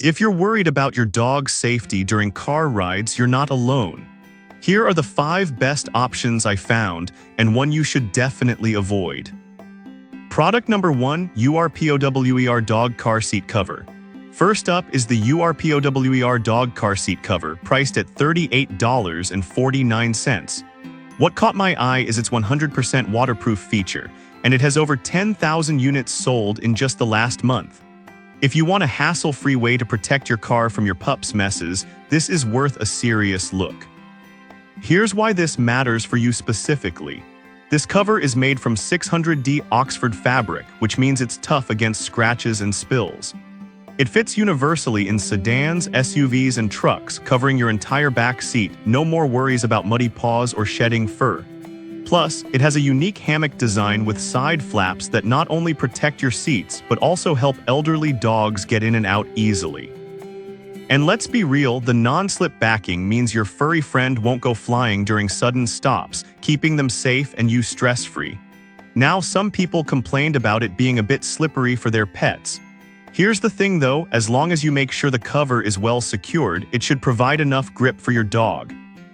If you're worried about your dog's safety during car rides, you're not alone. Here are the 5 best options I found, and one you should definitely avoid. Product number 1, URPOWER Dog Car Seat Cover. First up is the URPOWER Dog Car Seat Cover, priced at $38.49. What caught my eye is its 100% waterproof feature, and it has over 10,000 units sold in just the last month. If you want a hassle-free way to protect your car from your pup's messes, this is worth a serious look. Here's why this matters for you specifically. This cover is made from 600D Oxford fabric, which means it's tough against scratches and spills. It fits universally in sedans, SUVs, and trucks, covering your entire back seat. No more worries about muddy paws or shedding fur. Plus, it has a unique hammock design with side flaps that not only protect your seats, but also help elderly dogs get in and out easily. And let's be real, the non-slip backing means your furry friend won't go flying during sudden stops, keeping them safe and you stress-free. Now, some people complained about it being a bit slippery for their pets. Here's the thing though, as long as you make sure the cover is well secured, it should provide enough grip for your dog.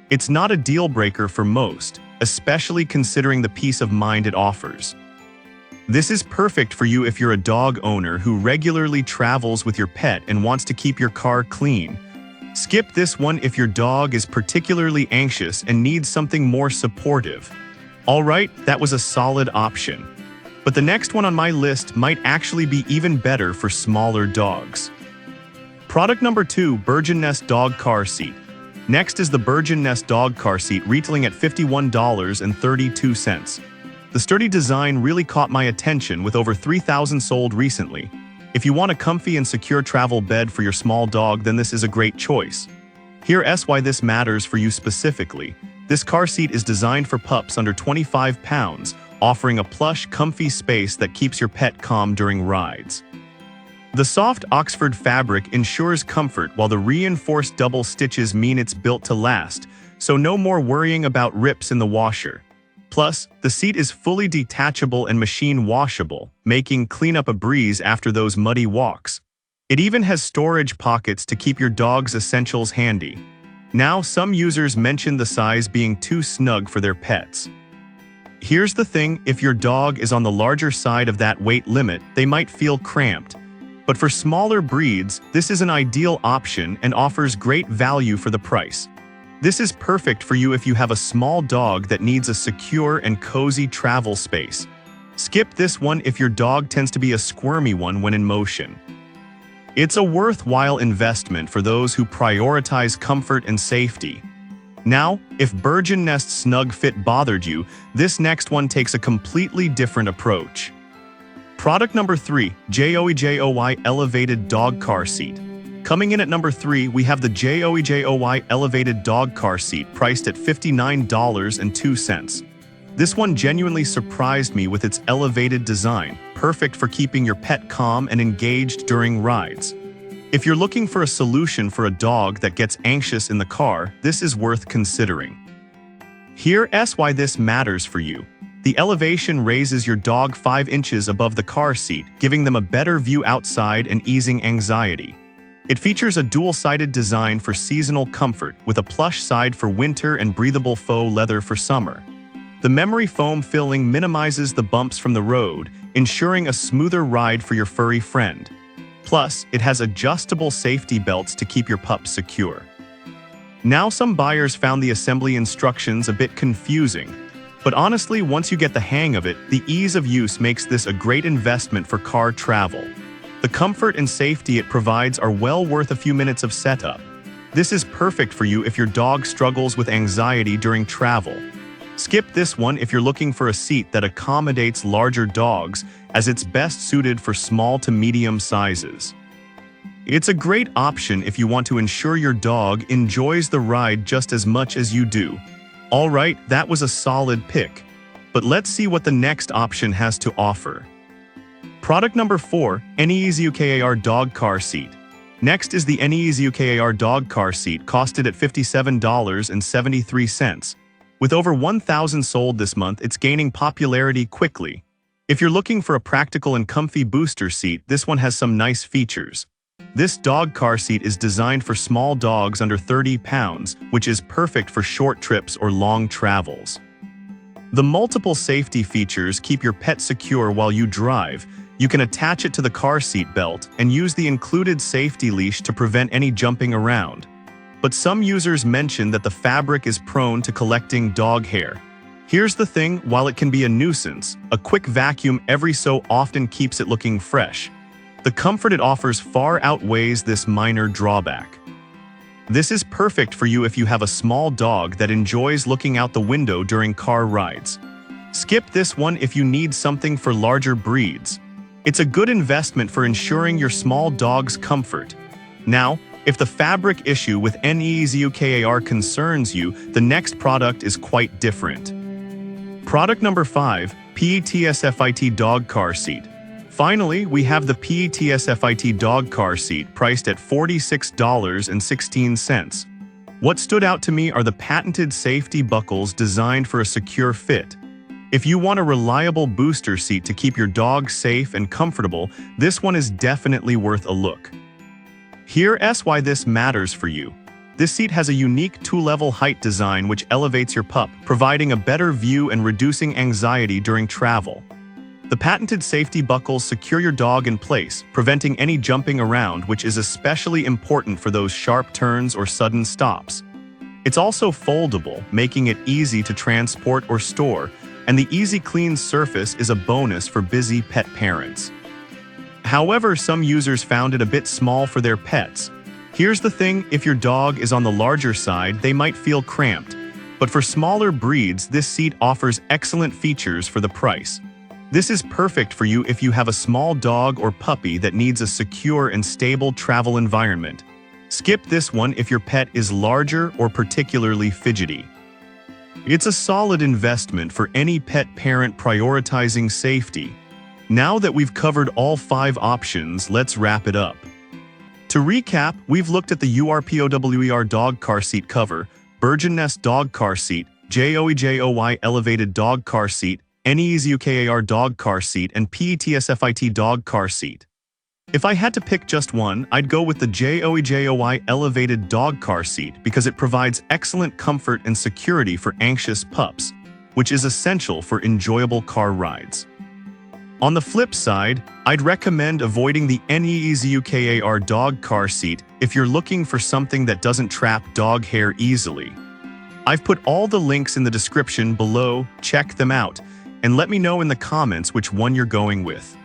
It's not a deal breaker for most, especially considering the peace of mind it offers. This is perfect for you if you're a dog owner who regularly travels with your pet and wants to keep your car clean. Skip this one if your dog is particularly anxious and needs something more supportive. Alright, that was a solid option. But the next one on my list might actually be even better for smaller dogs. Product number 2, Bergen Nest Dog Car Seat. Next is the Bergen Nest Dog Car Seat, retailing at $51.32. The sturdy design really caught my attention, with over 3,000 sold recently. If you want a comfy and secure travel bed for your small dog, then this is a great choice. Here's why this matters for you specifically. This car seat is designed for pups under 25 pounds, offering a plush, comfy space that keeps your pet calm during rides. The soft Oxford fabric ensures comfort, while the reinforced double stitches mean it's built to last, so no more worrying about rips in the washer. Plus, the seat is fully detachable and machine washable, making cleanup a breeze after those muddy walks. It even has storage pockets to keep your dog's essentials handy. Now, some users mention the size being too snug for their pets. Here's the thing, if your dog is on the larger side of that weight limit, they might feel cramped. But for smaller breeds, this is an ideal option and offers great value for the price. This is perfect for you if you have a small dog that needs a secure and cozy travel space. Skip this one if your dog tends to be a squirmy one when in motion. It's a worthwhile investment for those who prioritize comfort and safety. Now, if Bergen Nest Snug Fit bothered you, this next one takes a completely different approach. Product number 3, JOY Elevated Dog Car Seat. Coming in at number 3, we have the JOY Elevated Dog Car Seat, priced at $59.02. This one genuinely surprised me with its elevated design, perfect for keeping your pet calm and engaged during rides. If you're looking for a solution for a dog that gets anxious in the car, this is worth considering. Here's why this matters for you. The elevation raises your dog 5 inches above the car seat, giving them a better view outside and easing anxiety. It features a dual-sided design for seasonal comfort, with a plush side for winter and breathable faux leather for summer. The memory foam filling minimizes the bumps from the road, ensuring a smoother ride for your furry friend. Plus, it has adjustable safety belts to keep your pup secure. Now, some buyers found the assembly instructions a bit confusing, but honestly, once you get the hang of it, the ease of use makes this a great investment for car travel. The comfort and safety it provides are well worth a few minutes of setup. This is perfect for you if your dog struggles with anxiety during travel. Skip this one if you're looking for a seat that accommodates larger dogs, as it's best suited for small to medium sizes. It's a great option if you want to ensure your dog enjoys the ride just as much as you do. Alright, that was a solid pick. But let's see what the next option has to offer. Product number 4, Anyeasy UKAR Dog Car Seat. Next is the Anyeasy UKAR Dog Car Seat, costed at $57.73. With over 1,000 sold this month, it's gaining popularity quickly. If you're looking for a practical and comfy booster seat, this one has some nice features. This dog car seat is designed for small dogs under 30 pounds, which is perfect for short trips or long travels. The multiple safety features keep your pet secure while you drive. You can attach it to the car seat belt and use the included safety leash to prevent any jumping around. But some users mention that the fabric is prone to collecting dog hair. Here's the thing, while it can be a nuisance, a quick vacuum every so often keeps it looking fresh. The comfort it offers far outweighs this minor drawback. This is perfect for you if you have a small dog that enjoys looking out the window during car rides. Skip this one if you need something for larger breeds. It's a good investment for ensuring your small dog's comfort. Now, if the fabric issue with NEZUKAR concerns you, the next product is quite different. Product number 5, PETSFIT Dog Car Seat. Finally, we have the PETSFIT Dog Car Seat priced at $46.16. What stood out to me are the patented safety buckles designed for a secure fit. If you want a reliable booster seat to keep your dog safe and comfortable, this one is definitely worth a look. Here's why this matters for you. This seat has a unique 2-level height design which elevates your pup, providing a better view and reducing anxiety during travel. The patented safety buckles secure your dog in place, preventing any jumping around, which is especially important for those sharp turns or sudden stops. It's also foldable, making it easy to transport or store, and the easy clean surface is a bonus for busy pet parents. However, some users found it a bit small for their pets. Here's the thing, if your dog is on the larger side, they might feel cramped. But for smaller breeds, this seat offers excellent features for the price. This is perfect for you if you have a small dog or puppy that needs a secure and stable travel environment. Skip this one if your pet is larger or particularly fidgety. It's a solid investment for any pet parent prioritizing safety. Now that we've covered all 5 options, let's wrap it up. To recap, we've looked at the URPOWER dog car seat cover, Bergen Nest dog car seat, JOY elevated dog car seat, NEZUKAR dog car seat, and PETSFIT dog car seat. If I had to pick just one, I'd go with the JOY elevated dog car seat because it provides excellent comfort and security for anxious pups, which is essential for enjoyable car rides. On the flip side, I'd recommend avoiding the NEZUKAR dog car seat if you're looking for something that doesn't trap dog hair easily. I've put all the links in the description below, check them out, and let me know in the comments which one you're going with.